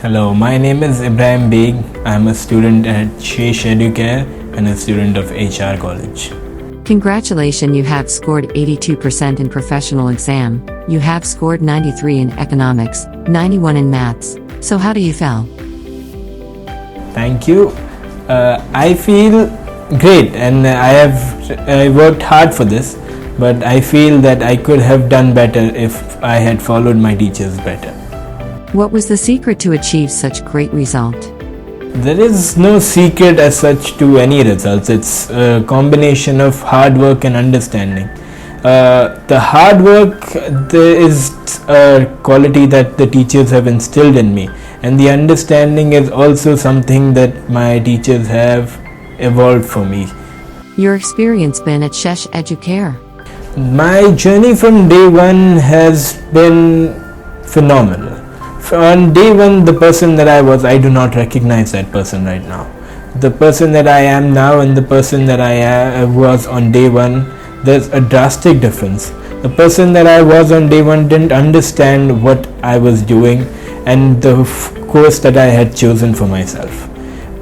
Hello, my name is Ibraheem Baig. I'm a student at Shesh Educare and a student of HR college. Congratulations, you have scored 82% in professional exam. You have scored 93 in economics, 91 in maths. So how do you feel? Thank you. I feel great and I worked hard for this, but I feel that I could have done better if I had followed my teachers better. What was the secret to achieve such great result? There is no secret as such to any results. It's a combination of hard work and understanding. The hard work, there is a quality that the teachers have instilled in me, and the understanding is also something that my teachers have evolved for me. Your experience been at Shesh Educare? My journey from day one has been phenomenal. On day one, the person that I was, I do not recognize that person right now. The person that I am now and the person that I was on day one, there's a drastic difference. The person that I was on day one didn't understand what I was doing and the course that I had chosen for myself.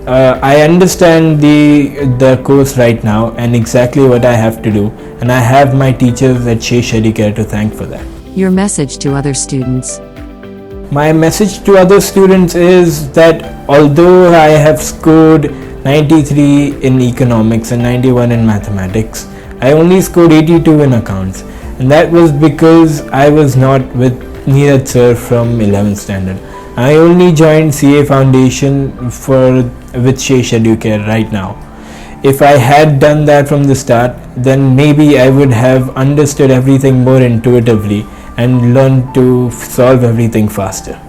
I understand the course right now and exactly what I have to do, and I have my teachers at Shesh Educare to thank for that. Your message to other students? My message to other students is that although I have scored 93 in economics and 91 in mathematics, I only scored 82 in accounts, and that was because I was not with Niraj Sir from 11th standard. I only joined CA Foundation with Shesh Educare right now. If I had done that from the start, then maybe I would have understood everything more intuitively and learned to solve everything faster.